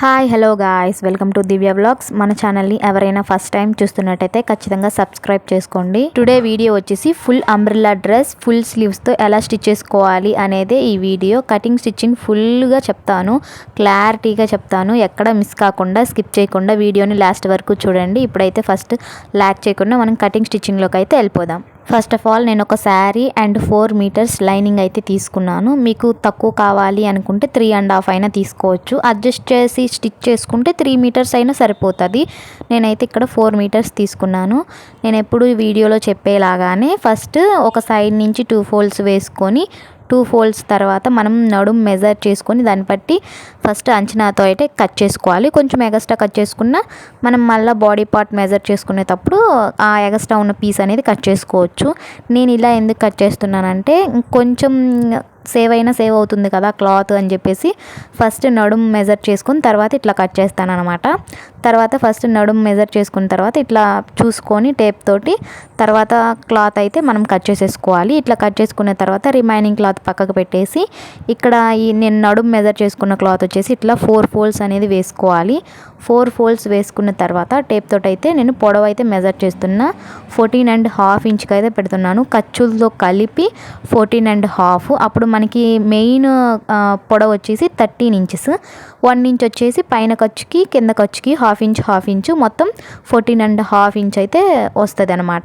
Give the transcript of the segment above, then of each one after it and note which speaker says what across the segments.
Speaker 1: Hi hello guys, welcome to Divya vlogs. మన ఛానల్ని ఎవరైనా ఫస్ట్ టైం చూస్తున్నట్టయితే ఖచ్చితంగా సబ్స్క్రైబ్ చేసుకోండి. టుడే వీడియో వచ్చేసి ఫుల్ అంబ్రెల్లా డ్రెస్ ఫుల్ స్లీవ్స్తో ఎలా స్టిచ్ చేసుకోవాలి అనేదే ఈ వీడియో. కటింగ్ స్టిచ్చింగ్ ఫుల్గా చెప్తాను, క్లారిటీగా చెప్తాను, ఎక్కడ మిస్ కాకుండా స్కిప్ చేయకుండా వీడియోని లాస్ట్ వరకు చూడండి. ఇప్పుడైతే ఫస్ట్ ల్యాక్ చేయకుండా మనం కటింగ్ స్టిచ్చింగ్లోకి అయితే వెళ్ళిపోదాం. ఫస్ట్ ఆఫ్ ఆల్ నేను ఒక శారీ అండ్ 4 మీటర్స్ లైనింగ్ అయితే తీసుకున్నాను. మీకు తక్కువ కావాలి అనుకుంటే 3.5 అయినా తీసుకోవచ్చు. అడ్జస్ట్ చేసి స్టిచ్ చేసుకుంటే 3 మీటర్స్ అయినా సరిపోతుంది. నేనైతే ఇక్కడ 4 మీటర్స్ తీసుకున్నాను. నేను ఎప్పుడు వీడియోలో చెప్పేలాగానే ఫస్ట్ ఒక సైడ్ నుంచి 2 ఫోల్డ్స్ వేసుకొని 2 ఫోల్డ్స్ తర్వాత మనం నడుం మెజర్ చేసుకొని దాన్ని బట్టి ఫస్ట్ అంచనాతో అయితే కట్ చేసుకోవాలి. కొంచెం ఎగస్ట్రా కట్ చేసుకున్న మనం మళ్ళీ బాడీ పార్ట్ మెజర్ చేసుకునేటప్పుడు ఆ ఎగస్ట్రా ఉన్న పీస్ అనేది కట్ చేసుకోవచ్చు. నేను ఇలా ఎందుకు కట్ చేస్తున్నానంటే కొంచెం సేవ్ అవుతుంది కదా క్లాత్ అని చెప్పేసి ఫస్ట్ నడుం మెజర్ చేసుకుని తర్వాత ఇట్లా కట్ చేస్తాను అనమాట. తర్వాత ఫస్ట్ నడుం మెజర్ చేసుకున్న తర్వాత ఇట్లా చూసుకొని టేప్ తోటి తర్వాత క్లాత్ అయితే మనం కట్ చేసేసుకోవాలి. ఇట్లా కట్ చేసుకున్న తర్వాత రిమైనింగ్ క్లాత్ పక్కకు పెట్టేసి ఇక్కడ నేను నడుం మెజర్ చేసుకున్న క్లాత్ వచ్చేసి ఇట్లా 4 ఫోల్డ్స్ అనేది వేసుకోవాలి. 4 ఫోల్డ్స్ వేసుకున్న తర్వాత టేప్ తోటి అయితే నేను పొడవు అయితే మెజర్ చేస్తున్నా. 14.5 ఇంచ్కి అయితే పెడుతున్నాను. ఖర్చులతో కలిపి 14.5. అప్పుడు మనకి మెయిన్ పొడవు వచ్చేసి 13 ఇంచెస్. 1 ఇంచ్ వచ్చేసి పైన ఖర్చుకి కింద ఖర్చుకి హాఫ్ ఇంచ్ మొత్తం 14.5 ఇంచ్ అయితే వస్తుంది అనమాట.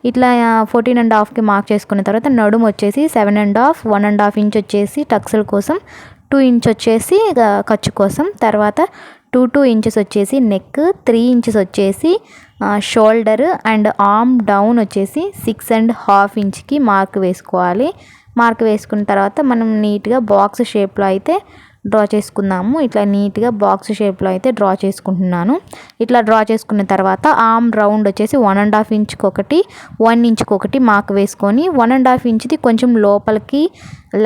Speaker 1: ఇట్లా 14.5కి మార్క్ చేసుకున్న తర్వాత నడుము వచ్చేసి 7.5, 1.5 ఇంచ్ వచ్చేసి టక్స్ల కోసం, 2 ఇంచ్ వచ్చేసి ఖర్చు కోసం, తర్వాత 2 ఇంచెస్ వచ్చేసి నెక్, 3 ఇంచెస్ వచ్చేసి షోల్డర్ అండ్ ఆర్మ్ డౌన్ వచ్చేసి 6.5 ఇంచ్కి మార్క్ వేసుకోవాలి. మార్క్ వేసుకున్న తర్వాత మనం నీట్గా బాక్స్ షేప్లో అయితే డ్రా చేసుకుందాము. ఇట్లా నీట్గా బాక్స్ షేప్లో అయితే డ్రా చేసుకుంటున్నాను. ఇట్లా డ్రా చేసుకున్న తర్వాత ఆర్మ్ రౌండ్ వచ్చేసి 1.5 ఇంచ్కి ఒకటి, 1 ఇంచ్కి ఒకటి మార్క్ వేసుకొని 1.5 ఇంచ్ది కొంచెం లోపలికి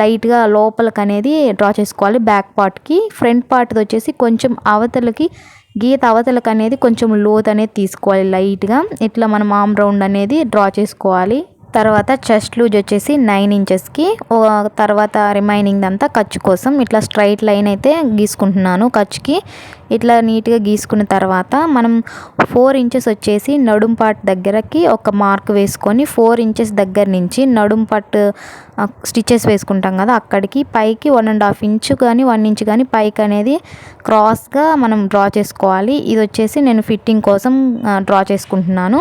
Speaker 1: లైట్గా లోపలికి అనేది డ్రా చేసుకోవాలి. బ్యాక్ పార్ట్కి ఫ్రంట్ పార్ట్ది వచ్చేసి కొంచెం అవతలకి గీత అవతలకు అనేది కొంచెం లోత్ అనేది తీసుకోవాలి లైట్గా. ఇట్లా మనం ఆర్మ్ రౌండ్ అనేది డ్రా చేసుకోవాలి. తర్వాత చెస్ట్ లూజ్ వచ్చేసి 9 ఇంచెస్కి, తర్వాత రిమైనింగ్ అంతా ఖర్చు కోసం ఇట్లా స్ట్రైట్ లైన్ అయితే గీసుకుంటున్నాను. ఖర్చుకి ఇట్లా నీట్గా గీసుకున్న తర్వాత మనం 4 ఇంచెస్ వచ్చేసి నడుం పార్ట్ దగ్గరకి ఒక మార్క్ వేసుకొని 4 ఇంచెస్ దగ్గర నుంచి నడుం పార్ట్ స్టిచెస్ వేసుకుంటాం కదా అక్కడికి పైకి 1.5 ఇంచు కానీ 1 ఇంచ్ కానీ పైకి అనేది క్రాస్గా మనం డ్రా చేసుకోవాలి. ఇది వచ్చేసి నేను ఫిట్టింగ్ కోసం డ్రా చేసుకుంటున్నాను.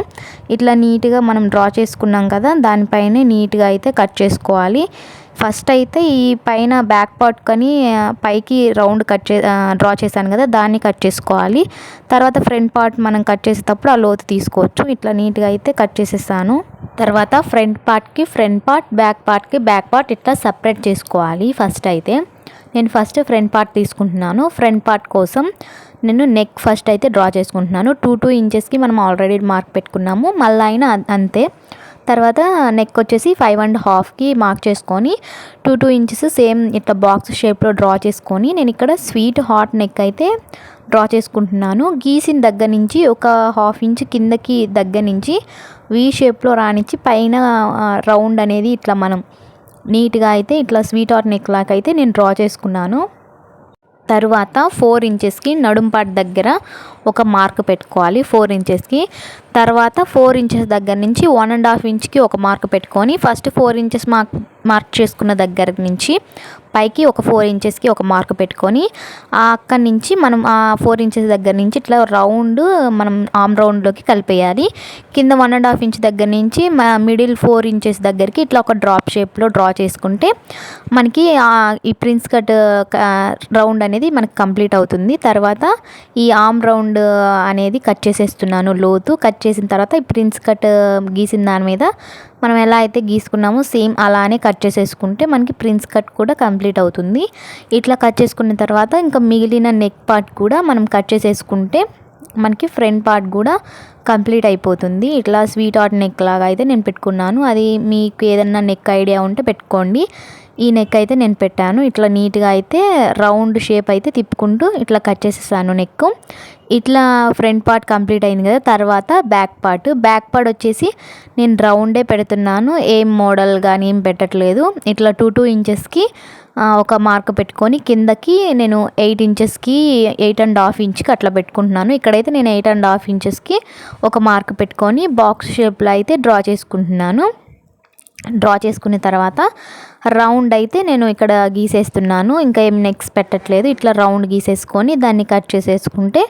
Speaker 1: ఇట్లా నీట్గా మనం డ్రా చేసుకున్నాం కదా దానిపైనే నీట్గా అయితే కట్ చేసుకోవాలి. ఫస్ట్ అయితే ఈ పైన బ్యాక్ పార్ట్ కానీ పైకి రౌండ్ డ్రా చేశాను కదా దాన్ని కట్ చేసుకోవాలి. తర్వాత ఫ్రంట్ పార్ట్ మనం కట్ చేసేటప్పుడు ఆ లోతు తీసుకోవచ్చు. ఇట్లా నీట్గా అయితే కట్ చేసేసాను. తర్వాత ఫ్రంట్ పార్ట్కి ఫ్రంట్ పార్ట్, బ్యాక్ పార్ట్కి బ్యాక్ పార్ట్ ఇట్లా సపరేట్ చేసుకోవాలి. ఫస్ట్ అయితే నేను ఫ్రంట్ పార్ట్ తీసుకుంటున్నాను. ఫ్రంట్ పార్ట్ కోసం నేను నెక్ ఫస్ట్ అయితే డ్రా చేసుకుంటున్నాను. 2 ఇంచెస్కి మనం ఆల్రెడీ మార్క్ పెట్టుకున్నాము, మళ్ళీ అయినా అంతే. తర్వాత నెక్ వచ్చేసి 5.5కి మార్క్ చేసుకొని 2 ఇంచెస్ సేమ్ ఇట్లా బాక్స్ షేప్లో డ్రా చేసుకొని నేను ఇక్కడ స్వీట్ హార్ట్ నెక్ అయితే డ్రా చేసుకుంటున్నాను. గీసిన దగ్గర నుంచి ఒక హాఫ్ ఇంచ్ కిందకి దగ్గర నుంచి వీ షేప్లో రానిచ్చి పైన రౌండ్ అనేది ఇట్లా మనం నీట్గా అయితే ఇట్లా స్వీట్ హార్ట్ నెక్ లాగా అయితే నేను డ్రా చేసుకున్నాను. తర్వాత 4 ఇంచెస్కి నడుం పార్ట్ దగ్గర ఒక మార్క్ పెట్టుకోవాలి 4 ఇంచెస్కి. తర్వాత 4 ఇంచెస్ దగ్గర నుంచి 1.5 ఇంచ్కి ఒక మార్క్ పెట్టుకొని ఫస్ట్ 4 ఇంచెస్ మార్క్ చేసుకున్న దగ్గర నుంచి పైకి ఒక 4 ఇంచెస్కి ఒక మార్క్ పెట్టుకొని అక్కడి నుంచి మనం ఆ 4 ఇంచెస్ దగ్గర నుంచి ఇట్లా రౌండ్ మనం ఆర్మ్ రౌండ్లోకి కలిపేయాలి. కింద 1.5 ఇంచ్ దగ్గర నుంచి మిడిల్ 4 ఇంచెస్ దగ్గరికి ఇట్లా ఒక డ్రాప్ షేప్లో డ్రా చేసుకుంటే మనకి ఈ ప్రిన్స్ కట్ రౌండ్ అనేది మనకి కంప్లీట్ అవుతుంది. తర్వాత ఈ ఆర్మ్ రౌండ్ అనేది కట్ చేసేస్తున్నాను. లోతు కట్ చేసిన తర్వాత ఈ ప్రిన్స్ కట్ గీసిన దాని మీద మనం ఎలా అయితే గీసుకున్నామో సేమ్ అలానే కట్ చేసేసుకుంటే మనకి ప్రిన్స్ కట్ కూడా కంప్లీట్ అవుతుంది. ఇట్లా కట్ చేసుకున్న తర్వాత ఇంకా మిగిలిన నెక్ పార్ట్ కూడా మనం కట్ చేసేసుకుంటే మనకి ఫ్రంట్ పార్ట్ కూడా కంప్లీట్ అయిపోతుంది. ఇట్లా స్వీట్ హార్ట్ నెక్ లాగా అయితే నేను పెట్టుకున్నాను. అది మీకు ఏదన్నా నెక్ ఐడియా ఉంటే పెట్టుకోండి. ఈ నెక్ అయితే నేను పెట్టాను. ఇట్లా నీట్గా అయితే రౌండ్ షేప్ అయితే తిప్పుకుంటూ ఇట్లా కట్ చేసేసాను నెక్. ఇట్లా ఫ్రంట్ పార్ట్ కంప్లీట్ అయింది కదా. తర్వాత బ్యాక్ పార్ట్ వచ్చేసి నేను రౌండే పెడుతున్నాను, ఏం మోడల్ కానీ ఏం పెట్టట్లేదు. ఇట్లా 2 ఇంచెస్కి ఒక మార్క్ పెట్టుకొని కిందకి నేను 8 ఇంచెస్కి 8.5 ఇంచ్కి అట్లా పెట్టుకుంటున్నాను. ఇక్కడైతే నేను 8.5 ఇంచెస్కి ఒక మార్క్ పెట్టుకొని బాక్స్ షేప్లో అయితే డ్రా చేసుకుంటున్నాను. డ్రా చేసుకున్న తర్వాత రౌండ్ అయితే నేను ఇక్కడ గీసేస్తున్నాను. ఇంకా ఏం నెక్స్ పెట్టట్లేదు. ఇట్లా రౌండ్ గీసేసుకొని దాన్ని కట్ చేసేసుకుంటే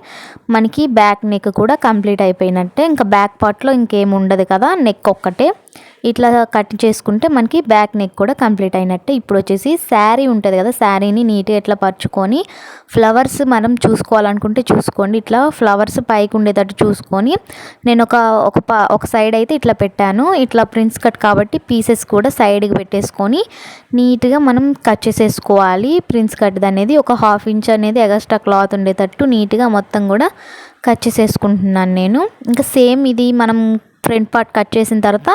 Speaker 1: మనకి బ్యాక్ నెక్ కూడా కంప్లీట్ అయిపోయినట్టే. ఇంకా బ్యాక్ పార్ట్లో ఇంకేం ఉండదు కదా, నెక్ ఒక్కటే. ఇట్లా కట్ చేసుకుంటే మనకి బ్యాక్ నెక్ కూడా కంప్లీట్ అయినట్టే. ఇప్పుడు వచ్చేసి శారీ ఉంటుంది కదా, శారీని నీట్గా ఇట్లా పరుచుకొని ఫ్లవర్స్ మనం చూసుకోవాలనుకుంటే చూసుకోండి. ఇట్లా ఫ్లవర్స్ పైకి ఉండేటట్టు చూసుకొని నేను ఒక సైడ్ అయితే ఇట్లా పెట్టాను. ఇట్లా ప్రిన్స్ కట్ కాబట్టి పీసెస్ కూడా సైడ్కి పెట్టేసుకొని నీట్గా మనం కట్ చేసేసుకోవాలి. ప్రిన్స్ కట్ అనేది ఒక 1/2 ఇంచ్ అనేది ఎక్స్ట్రా క్లాత్ ఉండేటట్టు నీట్గా మొత్తం కూడా కట్ చేసేసుకుంటున్నాను నేను. ఇంకా సేమ్ ఇది మనం ఫ్రంట్ పార్ట్ కట్ చేసిన తర్వాత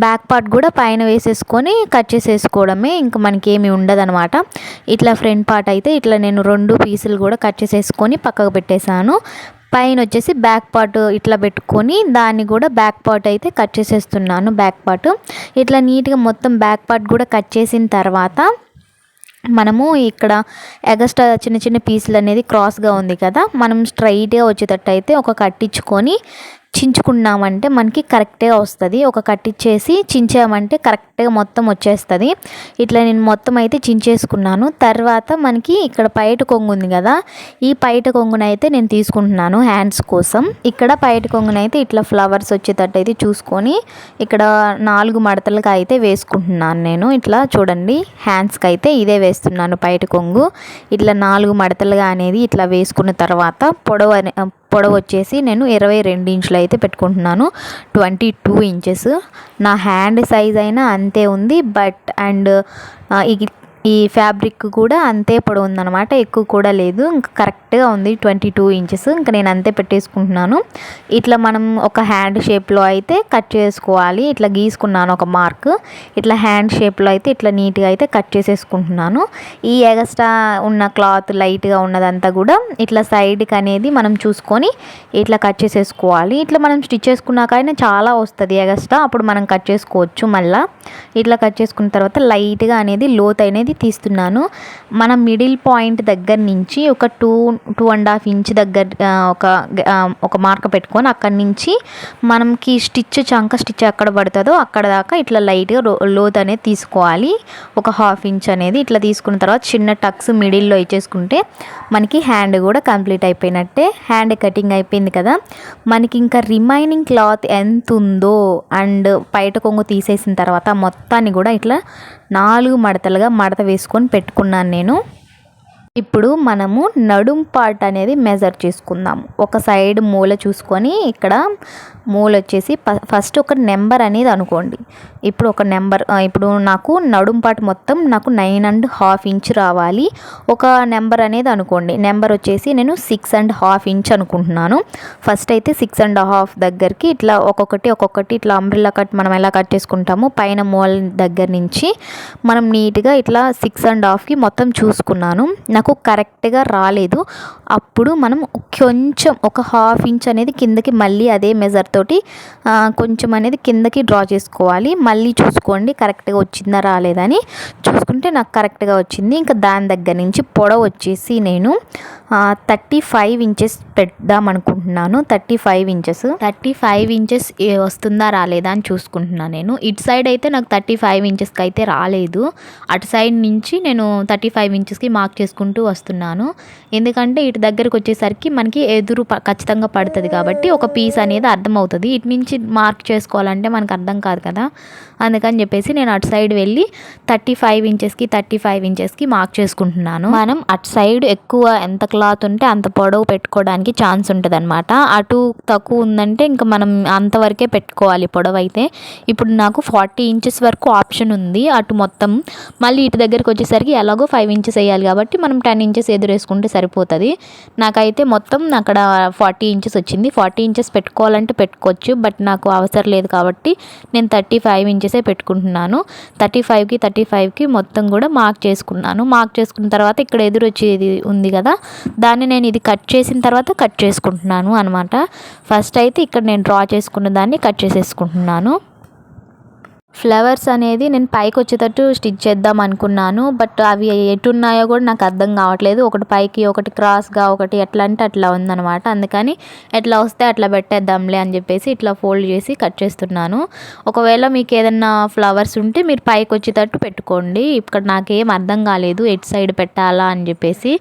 Speaker 1: బ్యాక్ పార్ట్ కూడా పైన వేసేసుకొని కట్ చేసేసుకోవడమే. ఇంకా మనకి ఏమి ఉండదన్నమాట. ఇట్లా ఫ్రంట్ పార్ట్ అయితే ఇట్లా నేను 2 పీసులు కూడా కట్ చేసేసుకొని పక్కకు పెట్టేశాను. పైన వచ్చేసి బ్యాక్ పార్ట్ ఇట్లా పెట్టుకొని దాన్ని కూడా బ్యాక్ పార్ట్ అయితే కట్ చేసేస్తున్నాను. బ్యాక్ పార్ట్ ఇట్లా నీట్గా మొత్తం బ్యాక్ పార్ట్ కూడా కట్ చేసిన తర్వాత మనము ఇక్కడ ఎగస్ట్రా చిన్న చిన్న పీసులు అనేది క్రాస్గా ఉంది కదా, మనం స్ట్రైట్గా వచ్చేటట్టు అయితే ఒక కట్టించుకొని చించుకున్నామంటే మనకి కరెక్ట్గా వస్తుంది. ఒక కట్టించేసి చించామంటే కరెక్ట్గా మొత్తం వచ్చేస్తుంది. ఇట్లా నేను మొత్తం అయితే చించేసుకున్నాను. తర్వాత మనకి ఇక్కడ పైట కొంగు ఉంది కదా, ఈ పైట కొంగునైతే నేను తీసుకుంటున్నాను హ్యాండ్స్ కోసం. ఇక్కడ పైట కొంగునైతే ఇట్లా ఫ్లవర్స్ వచ్చేటట్టు అయితే చూసుకొని ఇక్కడ 4 మడతలుగా అయితే వేసుకుంటున్నాను నేను. ఇట్లా చూడండి, హ్యాండ్స్కి అయితే ఇదే వేస్తున్నాను పైట కొంగు. ఇట్లా 4 మడతలుగా అనేది ఇట్లా వేసుకున్న తర్వాత పొడవు వచ్చేసి నేను 22 ఇంచులు అయితే పెట్టుకుంటున్నాను. 22 ఇంచెస్ నా హ్యాండ్ సైజ్ అయినా అంతే ఉంది. బట్ అండ్ ఈ ఫ్యాబ్రిక్ కూడా అంతే పొడవు ఉందన్నమాట, ఎక్కువ కూడా లేదు. ఇంకా కరెక్ట్గా ఉంది 22 ఇంచెస్. ఇంకా నేను అంతే పెట్టేసుకుంటున్నాను. ఇట్లా మనం ఒక హ్యాండ్ షేప్లో అయితే కట్ చేసుకోవాలి. ఇట్లా గీసుకున్నాను ఒక మార్క్. ఇట్లా హ్యాండ్ షేప్లో అయితే ఇట్లా నీట్గా అయితే కట్ చేసేసుకుంటున్నాను. ఈ ఎగస్ట్రా ఉన్న క్లాత్ లైట్గా ఉన్నదంతా కూడా ఇట్లా సైడ్కి అనేది మనం చూసుకొని ఇట్లా కట్ చేసేసుకోవాలి. ఇట్లా మనం స్టిచ్ చేసుకున్నాకైనా చాలా వస్తుంది ఎగస్ట్రా, అప్పుడు మనం కట్ చేసుకోవచ్చు మళ్ళీ. ఇట్లా కట్ చేసుకున్న తర్వాత లైట్గా అనేది లోత్ అనేది తీస్తున్నాను. మన మిడిల్ పాయింట్ దగ్గర నుంచి ఒక 2.5 ఇంచ్ దగ్గర ఒక మార్క్ పెట్టుకొని అక్కడి నుంచి మనకి చంక స్టిచ్ ఎక్కడ పడుతుందో అక్కడ దాకా ఇట్లా లైట్గా లోత్ అనేది తీసుకోవాలి. ఒక 1/2 ఇంచ్ అనేది ఇట్లా తీసుకున్న తర్వాత చిన్న టక్స్ మిడిల్లో ఇచ్చేసుకుంటే మనకి హ్యాండ్ కూడా కంప్లీట్ అయిపోయినట్టే. హ్యాండ్ కటింగ్ అయిపోయింది కదా, మనకి ఇంకా రిమైనింగ్ క్లాత్ ఎంత ఉందో అండ్ పైట కొంగు తీసేసిన తర్వాత మొత్తాన్ని కూడా ఇట్లా 4 మడతలుగా మడత వేసుకొని పెట్టుకున్నాను నేను. ఇప్పుడు మనము నడుం పార్ట్ అనేది మెజర్ చేసుకుందాం. ఒక సైడ్ మూల చూసుకొని ఇక్కడ మూల వచ్చేసి ఫస్ట్ ఒక నెంబర్ అనేది అనుకోండి. ఇప్పుడు ఒక నెంబర్, ఇప్పుడు నాకు నడుం పార్ట్ మొత్తం నాకు 9.5 ఇంచ్ రావాలి. ఒక నెంబర్ అనేది అనుకోండి. నెంబర్ వచ్చేసి నేను 6.5 ఇంచ్ అనుకుంటున్నాను. ఫస్ట్ అయితే 6.5 దగ్గరికి ఇట్లా ఒక్కొక్కటి ఇట్లా అంబ్రెల్లా కట్ మనం ఎలా కట్ చేసుకుంటామో పైన మూల దగ్గర నుంచి మనం నీట్గా ఇట్లా 6.5కి మొత్తం చూసుకున్నాను. నాకు కరెక్ట్గా రాలేదు. అప్పుడు మనం కొంచెం ఒక 1/2 ఇంచ్ అనేది కిందకి మళ్ళీ అదే మెజర్ తోటి కొంచెం అనేది కిందకి డ్రా చేసుకోవాలి. మళ్ళీ చూసుకోండి కరెక్ట్గా వచ్చిందా రాలేదని. చూసుకుంటే నాకు కరెక్ట్గా వచ్చింది. ఇంకా దాని దగ్గర నుంచి పొడవు వచ్చేసి నేను 35 ఇంచెస్ పెడదాం అనుకుంటున్నాను. 35 ఇంచెస్ వస్తుందా రాలేదా అని చూసుకుంటున్నాను నేను. ఇటు సైడ్ అయితే నాకు 35 ఇంచెస్కి అయితే రాలేదు. అటు సైడ్ నుంచి నేను 35 ఇంచెస్కి మార్క్ చేసుకుంటూ వస్తున్నాను. ఎందుకంటే ఇటు దగ్గరకు వచ్చేసరికి మనకి ఎదురు ఖచ్చితంగా పడుతుంది కాబట్టి ఒక పీస్ అనేది అర్థమవుతుంది. ఇటు నుంచి మార్క్ చేసుకోవాలంటే మనకు అర్థం కాదు కదా, అందుకని చెప్పేసి నేను అటు సైడ్ వెళ్ళి 35 ఇంచెస్కి మార్క్ చేసుకుంటున్నాను. మనం అటు సైడ్ ఎక్కువ ఎంత క్లాత్ ఉంటే అంత పొడవు పెట్టుకోవడానికి ఛాన్స్ ఉంటుంది అనమాట. అటు తక్కువ ఉందంటే ఇంకా మనం అంతవరకే పెట్టుకోవాలి పొడవు అయితే. ఇప్పుడు నాకు 40 ఇంచెస్ వరకు ఆప్షన్ ఉంది అటు మొత్తం. మళ్ళీ ఇటు దగ్గరికి వచ్చేసరికి ఎలాగో 5 ఇంచెస్ వేయాలి కాబట్టి మనం 10 ఇంచెస్ ఎదురేసుకుంటే సరిపోతుంది. నాకైతే మొత్తం అక్కడ 40 ఇంచెస్ వచ్చింది. 40 ఇంచెస్ పెట్టుకోవాలంటే పెట్టుకోవచ్చు, బట్ నాకు అవసరం లేదు కాబట్టి నేను 35 ఇంచెసే పెట్టుకుంటున్నాను. 35కి మొత్తం కూడా మార్క్ చేసుకున్నాను. మార్క్ చేసుకున్న తర్వాత ఇక్కడ ఎదురు వచ్చేది ఉంది కదా, దాన్ని నేను ఇది కట్ చేసిన తర్వాత కట్ చేసుకుంటున్నాను అనమాట. ఫస్ట్ అయితే ఇక్కడ నేను డ్రా చేసుకున్న దాన్ని కట్ చేసేసుకుంటున్నాను. ఫ్లవర్స్ అనేది నేను పైకి వచ్చేటట్టు స్టిచ్ చేద్దాం అనుకున్నాను. బట్ అవి ఎటున్నాయో కూడా నాకు అర్థం కావట్లేదు. ఒకటి పైకి, ఒకటి క్రాస్గా, ఒకటి ఎట్లా అంటే అట్లా ఉందన్నమాట. అందుకని ఎట్లా వస్తే అట్లా పెట్టేద్దాంలే అని చెప్పేసి ఇట్లా ఫోల్డ్ చేసి కట్ చేస్తున్నాను. ఒకవేళ మీకు ఏదన్నా ఫ్లవర్స్ ఉంటే మీరు పైకి వచ్చేటట్టు పెట్టుకోండి. ఇక్కడ నాకేం అర్థం కాలేదు ఎటు సైడ్ పెట్టాలా అని చెప్పేసి.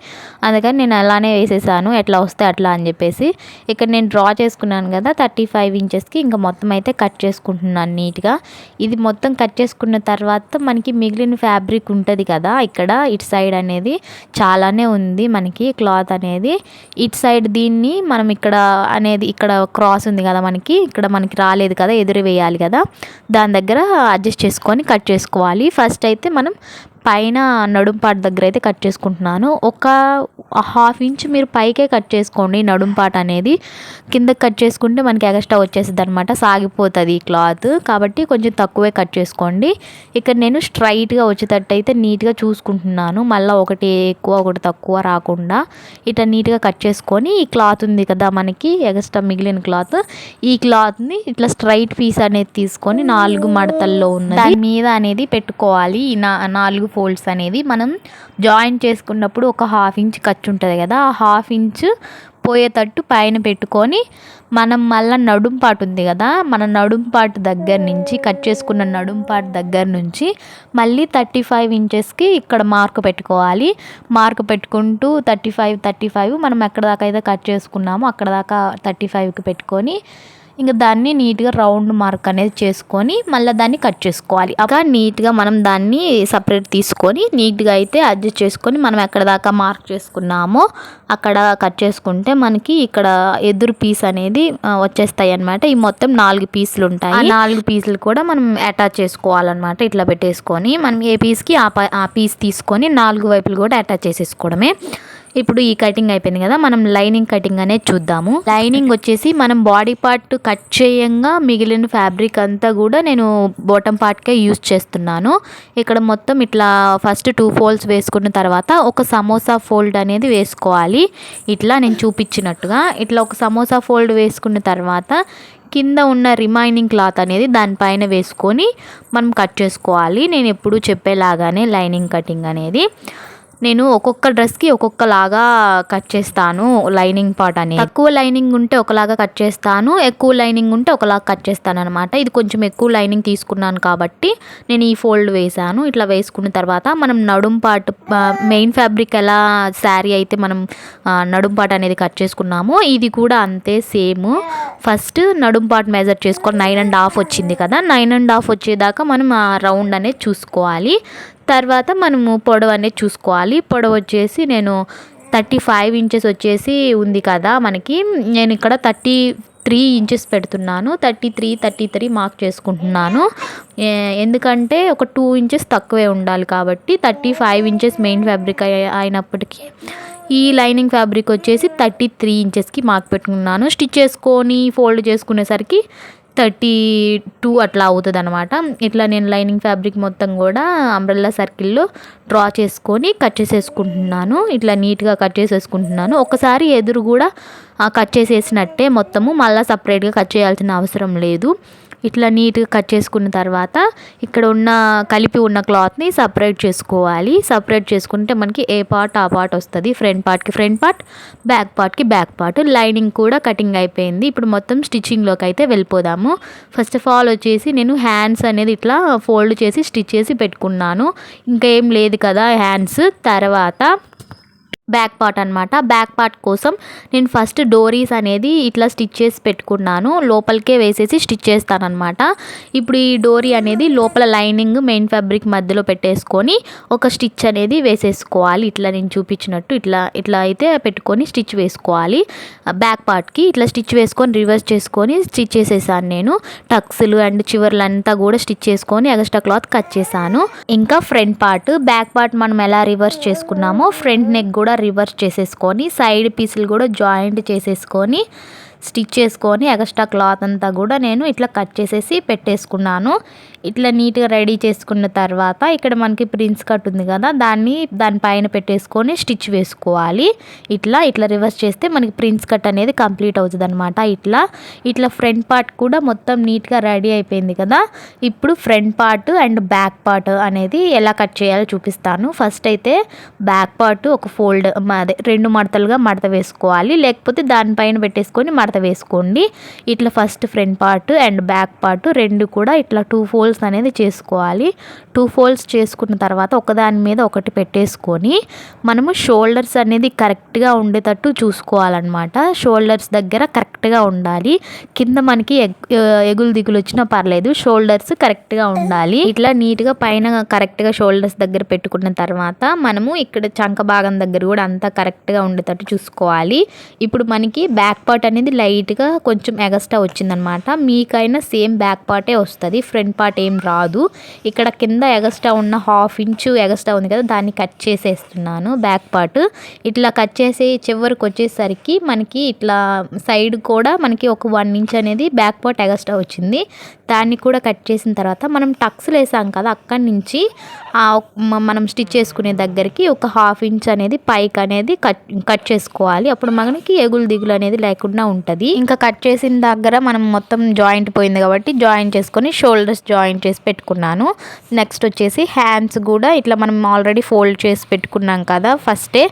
Speaker 1: అందుకని నేను అలానే వేసేసాను, ఎట్లా వస్తే అట్లా అని చెప్పేసి. ఇక్కడ నేను డ్రా చేసుకున్నాను కదా 35 ఇంచెస్కి, ఇంకా మొత్తం అయితే కట్ చేసుకుంటున్నాను నీట్గా. ఇది మొత్తం కట్ చేసుకున్న తర్వాత మనకి మిగిలిన ఫ్యాబ్రిక్ ఉంటుంది కదా, ఇక్కడ ఇటు సైడ్ అనేది చాలానే ఉంది మనకి క్లాత్ అనేది. ఇటు సైడ్ దీన్ని మనం ఇక్కడ అనేది ఇక్కడ క్రాస్ ఉంది కదా మనకి, ఇక్కడ మనకి రాలేదు కదా, ఎదురు వేయాలి కదా, దాని దగ్గర అడ్జస్ట్ చేసుకొని కట్ చేసుకోవాలి. ఫస్ట్ అయితే మనం పైన నడుం పార్ట్ దగ్గర అయితే కట్ చేసుకుంటున్నాను. ఒక 1/2 ఇంచ్ మీరు పైకే కట్ చేసుకోండి. నడుం పార్ట్ అనేది కిందకి కట్ చేసుకుంటే మనకి ఎక్స్ట్రా వచ్చేస్తుంది అనమాట, సాగిపోతుంది ఈ క్లాత్. కాబట్టి కొంచెం తక్కువే కట్ చేసుకోండి. ఇక్కడ నేను స్ట్రైట్గా వచ్చేటట్టు అయితే నీట్గా చూసుకుంటున్నాను, మళ్ళీ ఒకటి ఎక్కువ ఒకటి తక్కువ రాకుండా ఇట్లా నీట్గా కట్ చేసుకొని ఈ క్లాత్ ఉంది కదా మనకి ఎక్స్ట్రా మిగిలిన క్లాత్, ఈ క్లాత్ని ఇట్లా స్ట్రైట్ పీస్ అనేది తీసుకొని 4 మడతల్లో ఉన్న దాని మీద అనేది పెట్టుకోవాలి. ఈ 4 ఫోల్డ్స్ అనేది మనం జాయిన్ చేసుకున్నప్పుడు ఒక 1/2 ఇంచ్ ఖర్చు ఉంటుంది కదా, ఆ 1/2 ఇంచ్ పోయేటట్టు పైన పెట్టుకొని మనం మళ్ళీ నడుం పాటు ఉంది కదా, మన నడుం పాటు దగ్గర నుంచి కట్ చేసుకున్న నడుం పాటు దగ్గర నుంచి మళ్ళీ 35 ఇంచెస్కి ఇక్కడ మార్క్ పెట్టుకోవాలి. మార్క్ పెట్టుకుంటూ 35 మనం ఎక్కడ దాకా అయితే కట్ చేసుకున్నామో అక్కడ దాకా 35కి పెట్టుకొని ఇంకా దాన్ని నీట్గా రౌండ్ మార్క్ అనేది చేసుకొని మళ్ళీ దాన్ని కట్ చేసుకోవాలి. అక్కడ నీట్గా మనం దాన్ని సపరేట్ తీసుకొని నీట్గా అయితే అడ్జస్ట్ చేసుకొని మనం ఎక్కడ దాకా మార్క్ చేసుకున్నామో అక్కడ కట్ చేసుకుంటే మనకి ఇక్కడ ఎదురు పీస్ అనేది వచ్చేస్తాయి అన్నమాట. ఈ మొత్తం 4 పీసులు ఉంటాయి. ఆ 4 పీసులు కూడా మనం అటాచ్ చేసుకోవాలన్నమాట. ఇట్లా పెట్టేసుకొని మనం ఏ పీస్కి ఆ పీస్ తీసుకొని 4 వైపులు కూడా అటాచ్ చేసేసుకోవడమే. ఇప్పుడు ఈ కటింగ్ అయిపోయింది కదా, మనం లైనింగ్ కటింగ్ అనేది చూద్దాము. లైనింగ్ వచ్చేసి మనం బాడీ పార్ట్ కట్ చేయంగా మిగిలిన ఫ్యాబ్రిక్ అంతా కూడా నేను బాటమ్ పార్ట్కే యూజ్ చేస్తున్నాను. ఇక్కడ మొత్తం ఇట్లా ఫస్ట్ 2 ఫోల్డ్స్ వేసుకున్న తర్వాత ఒక సమోసా ఫోల్డ్ అనేది వేసుకోవాలి. ఇట్లా నేను చూపించినట్టుగా ఇట్లా ఒక సమోసా ఫోల్డ్ వేసుకున్న తర్వాత కింద ఉన్న రిమైనింగ్ క్లాత్ అనేది దానిపైన వేసుకొని మనం కట్ చేసుకోవాలి. నేను ఎప్పుడు చెప్పేలాగానే లైనింగ్ కటింగ్ అనేది నేను ఒక్కొక్క డ్రెస్కి ఒక్కొక్కలాగా కట్ చేస్తాను. లైనింగ్ పార్ట్ అనేది తక్కువ లైనింగ్ ఉంటే ఒకలాగా కట్ చేస్తాను, ఎక్కువ లైనింగ్ ఉంటే ఒకలాగా కట్ చేస్తాను అనమాట. ఇది కొంచెం ఎక్కువ లైనింగ్ తీసుకున్నాను కాబట్టి నేను ఈ ఫోల్డ్ వేసాను. ఇట్లా వేసుకున్న తర్వాత మనం నడుం పార్ట్ మెయిన్ ఫ్యాబ్రిక్ ఎలా శారీ అయితే మనం నడుం పార్ట్ అనేది కట్ చేసుకున్నామో ఇది కూడా అంతే సేమ్. ఫస్ట్ నడుం పార్ట్ మెజర్ చేసుకొని 9.5 వచ్చింది కదా, 9.5 వచ్చేదాకా మనం ఆ రౌండ్ అనేది చూసుకోవాలి. తర్వాత మనము పొడవు అనేది చూసుకోవాలి. పొడవు వచ్చేసి నేను 35 ఇంచెస్ వచ్చేసి ఉంది కదా మనకి, నేను ఇక్కడ 33 ఇంచెస్ పెడుతున్నాను. 33 మార్క్ చేసుకుంటున్నాను. ఎందుకంటే ఒక 2 ఇంచెస్ తక్కువే ఉండాలి కాబట్టి 35 ఇంచెస్ మెయిన్ ఫ్యాబ్రిక్ అయినప్పటికీ ఈ లైనింగ్ ఫ్యాబ్రిక్ వచ్చేసి 33 ఇంచెస్కి మార్క్ పెట్టుకున్నాను. స్టిచ్ చేసుకొని ఫోల్డ్ చేసుకునేసరికి 32 అట్లా అవుతుంది అనమాట. ఇట్లా నేను లైనింగ్ ఫ్యాబ్రిక్ మొత్తం కూడా అంబ్రెల్లా సర్కిల్లో డ్రా చేసుకొని కట్ చేసేసుకుంటున్నాను. ఇట్లా నీట్గా కట్ చేసేసుకుంటున్నాను. ఒకసారి ఎదురు కూడా కట్ చేసేసినట్టే మొత్తము, మళ్ళీ సపరేట్గా కట్ చేయాల్సిన అవసరం లేదు. ఇట్లా నీట్గా కట్ చేసుకున్న తర్వాత ఇక్కడ ఉన్న కలిపి ఉన్న క్లాత్ని సపరేట్ చేసుకోవాలి. సపరేట్ చేసుకుంటే మనకి ఏ పార్ట్ ఆ పార్ట్ వస్తుంది. ఫ్రంట్ పార్ట్కి ఫ్రంట్ పార్ట్, బ్యాక్ పార్ట్కి బ్యాక్ పార్ట్. లైనింగ్ కూడా కటింగ్ అయిపోయింది. ఇప్పుడు మొత్తం స్టిచ్చింగ్లోకి అయితే వెళ్ళిపోదాము. ఫస్ట్ ఆఫ్ ఆల్ వచ్చేసి నేను హ్యాండ్స్ అనేది ఇట్లా ఫోల్డ్ చేసి స్టిచ్ చేసి పెట్టుకున్నాను. ఇంకా ఏం లేదు కదా హ్యాండ్స్. తర్వాత బ్యాక్ పార్ట్ అనమాట. బ్యాక్ పార్ట్ కోసం నేను ఫస్ట్ డోరీస్ అనేది ఇట్లా స్టిచ్ చేసి పెట్టుకున్నాను. లోపలికే వేసేసి స్టిచ్ చేస్తాను అనమాట. ఇప్పుడు ఈ డోరీ అనేది లోపల లైనింగ్ మెయిన్ ఫ్యాబ్రిక్ మధ్యలో పెట్టేసుకొని ఒక స్టిచ్ అనేది వేసేసుకోవాలి. ఇట్లా నేను చూపించినట్టు ఇట్లా అయితే పెట్టుకొని స్టిచ్ వేసుకోవాలి. బ్యాక్ పార్ట్కి ఇట్లా స్టిచ్ వేసుకొని రివర్స్ చేసుకొని స్టిచ్ చేసేసాను నేను. టక్స్లు అండ్ చివర్లంతా కూడా స్టిచ్ చేసుకొని ఎక్స్ట్రా క్లాత్ కట్ చేశాను. ఇంకా ఫ్రంట్ పార్ట్, బ్యాక్ పార్ట్ మనం ఎలా రివర్స్ చేసుకున్నామో ఫ్రంట్ నెక్ కూడా రివర్స్ చేసేసుకొని సైడ్ పీసులు కూడా జాయింట్ చేసేసుకొని స్టిచ్ చేసుకొని ఎక్స్ట్రా క్లాత్ అంతా కూడా నేను ఇట్లా కట్ చేసేసి పెట్టేసుకున్నాను. ఇట్లా నీట్గా రెడీ చేసుకున్న తర్వాత ఇక్కడ మనకి ప్రిన్స్ కట్ ఉంది కదా, దానిపైన పెట్టేసుకొని స్టిచ్ వేసుకోవాలి. ఇట్లా రివర్స్ చేస్తే మనకి ప్రిన్స్ కట్ అనేది కంప్లీట్ అవుతుంది అనమాట. ఇట్లా ఫ్రంట్ పార్ట్ కూడా మొత్తం నీట్గా రెడీ అయిపోయింది కదా. ఇప్పుడు front part and back part అనేది ఎలా కట్ చేయాలో చూపిస్తాను. ఫస్ట్ అయితే బ్యాక్ పార్ట్ ఒక ఫోల్డ్ అదే 2 మడతలుగా మడత వేసుకోవాలి, లేకపోతే దానిపైన పెట్టేసుకొని మడత వేసుకోండి. ఇట్లా first front part and back part 2 కూడా ఇట్లా 2 ఫోల్డ్స్ అనేది చేసుకోవాలి. 2 ఫోల్డ్స్ చేసుకున్న తర్వాత ఒకదాని మీద ఒకటి పెట్టేసుకొని మనము షోల్డర్స్ అనేది కరెక్ట్గా ఉండేటట్టు చూసుకోవాలన్నమాట. షోల్డర్స్ దగ్గర కరెక్ట్గా ఉండాలి. కింద మనకి ఎగులు దిగులు వచ్చినా పర్లేదు, షోల్డర్స్ కరెక్ట్గా ఉండాలి. ఇట్లా నీట్గా పైన కరెక్ట్గా షోల్డర్స్ దగ్గర పెట్టుకున్న తర్వాత మనము ఇక్కడ చంక భాగం దగ్గర కూడా అంతా కరెక్ట్గా ఉండేటట్టు చూసుకోవాలి. ఇప్పుడు మనకి బ్యాక్ పార్ట్ అనేది లైట్గా కొంచెం ఎగస్ట్రా వచ్చిందనమాట. మీకైనా సేమ్ బ్యాక్ పార్టే వస్తుంది, ఫ్రంట్ పార్ట్ ఏం రాదు. ఇక్కడ కింద ఎగస్ట్రా ఉన్న 1/2 ఇంచు ఎగస్ట్రా ఉంది కదా, దాన్ని కట్ చేసేస్తున్నాను బ్యాక్ పార్ట్. ఇట్లా కట్ చేసి చివరికి వచ్చేసరికి మనకి ఇట్లా సైడ్ కూడా మనకి ఒక 1 ఇంచ్ అనేది బ్యాక్ పార్ట్ ఎగస్ట్రా వచ్చింది. దాన్ని కూడా కట్ చేసిన తర్వాత మనం టక్స్లు వేసాం కదా, అక్కడి నుంచి మనం స్టిచ్ చేసుకునే దగ్గరికి ఒక 1/2 ఇంచ్ అనేది పైకి అనేది కట్ చేసుకోవాలి. అప్పుడు మనకి ఎగులు దిగులు అనేది లేకుండా ఉంటుంది. ఇంకా కట్ చేసిన దగ్గర మనం మొత్తం జాయింట్ పోయింది కాబట్టి జాయింట్ చేసుకొని షోల్డర్స్ జాయింట్ చేసి పెట్టుకున్నాను. నెక్స్ట్ వచ్చేసి హ్యాండ్స్ కూడా ఇట్లా మనం ఆల్రెడీ ఫోల్డ్ చేసి పెట్టుకున్నాం కదా, ఫస్టే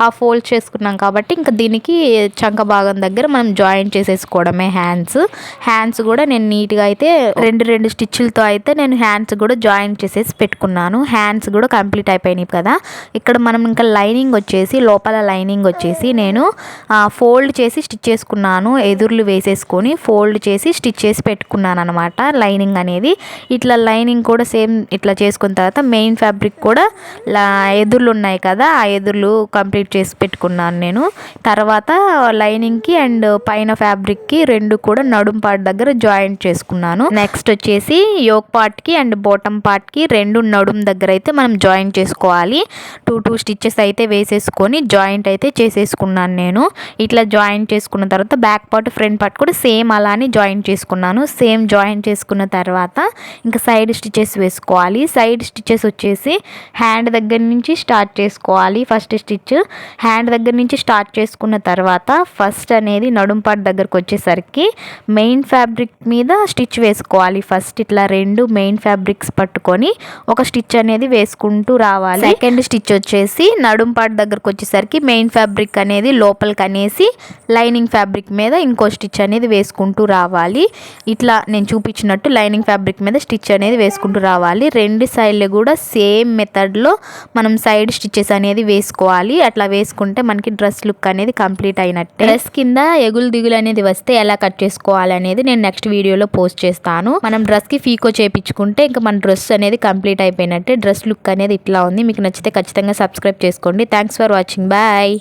Speaker 1: ఆ ఫోల్డ్ చేసుకున్నాం కాబట్టి ఇంకా దీనికి చంక భాగం దగ్గర మనం జాయింట్ చేసేసుకోవడమే. హ్యాండ్స్ కూడా నేను నీట్గా అయితే 2 స్టిచ్లతో అయితే నేను హ్యాండ్స్ కూడా జాయింట్ చేసేసి పెట్టుకున్నాను. హ్యాండ్స్ కూడా కంప్లీట్ అయిపోయినాయి కదా. ఇక్కడ మనం ఇంకా లైనింగ్ వచ్చేసి లోపల లైనింగ్ వచ్చేసి నేను ఫోల్డ్ చేసి స్టిచ్ చేసుకున్నాను. ఎదుర్లు వేసేసుకొని ఫోల్డ్ చేసి స్టిచ్ చేసి పెట్టుకున్నాను అనమాట లైనింగ్ అనేది. ఇట్లా లైనింగ్ కూడా సేమ్ ఇట్లా చేసుకున్న తర్వాత మెయిన్ ఫ్యాబ్రిక్ కూడా ఎదుర్లు ఉన్నాయి కదా, ఆ ఎదుర్లు కంప్లీట్ చేసి పెట్టుకున్నాను నేను. తర్వాత లైనింగ్కి అండ్ పైన ఫ్యాబ్రిక్కి 2 కూడా నడుం పార్ట్ దగ్గర జాయింట్ చేసుకున్నాను. నెక్స్ట్ వచ్చేసి యోక్ పార్ట్కి అండ్ బాటమ్ పార్ట్కి 2 నడుం దగ్గర అయితే మనం జాయింట్ చేసుకోవాలి. 2 స్టిచ్చెస్ అయితే వేసేసుకొని జాయింట్ అయితే చేసేసుకున్నాను నేను. ఇట్లా జాయింట్ చేసుకున్న తర్వాత బ్యాక్ పార్ట్ ఫ్రంట్ పార్ట్ కూడా సేమ్ అలానే జాయింట్ చేసుకున్నాను. సేమ్ జాయింట్ చేసుకున్న తర్వాత ఇంకా సైడ్ స్టిచ్చెస్ వేసుకోవాలి. సైడ్ స్టిచ్చెస్ వచ్చేసి హ్యాండ్ దగ్గర నుంచి స్టార్ట్ చేసుకోవాలి. ఫస్ట్ స్టిచ్ హ్యాండ్ దగ్గర నుంచి స్టార్ట్ చేసుకున్న తర్వాత ఫస్ట్ అనేది నడుం పార్ట్ దగ్గరకు వచ్చేసరికి మెయిన్ ఫ్యాబ్రిక్ మీద స్టిచ్ వేసుకోవాలి. ఫస్ట్ ఇట్లా 2 మెయిన్ ఫ్యాబ్రిక్స్ పట్టుకొని ఒక స్టిచ్ అనేది వేసుకుంటూ రావాలి. సెకండ్ స్టిచ్ వచ్చేసి నడుం పార్ట్ దగ్గరకు వచ్చేసరికి మెయిన్ ఫ్యాబ్రిక్ అనేది లోపలికి అనేసి లైనింగ్ ఫ్యాబ్రిక్ మీద ఇంకో స్టిచ్ అనేది వేసుకుంటూ రావాలి. ఇట్లా నేను చూపించినట్టు లైనింగ్ ఫ్యాబ్రిక్ మీద స్టిచ్ అనేది వేసుకుంటూ రావాలి. 2 సైడ్లు కూడా సేమ్ మెథడ్లో మనం సైడ్ స్టిచెస్ అనేది వేసుకోవాలి. అట్లా వేసుకుంటే మనకి డ్రెస్ లుక్ అనేది కంప్లీట్ అయినట్టే. డ్రెస్ కింద ఎగులు దిగులు అనేది వస్తే ఎలా కట్ చేసుకోవాలి అనేది నేను నెక్స్ట్ వీడియోలో పోస్ట్ చేస్తాను. మనం డ్రెస్కి ఫీకో చేయించుకుంటే ఇంకా మన డ్రెస్ అనేది కంప్లీట్ అయిపోయినట్టే. డ్రెస్ లుక్ అనేది ఇట్లా ఉంది. మీకు నచ్చితే ఖచ్చితంగా సబ్స్క్రైబ్ చేసుకోండి. Thanks for watching. బాయ్.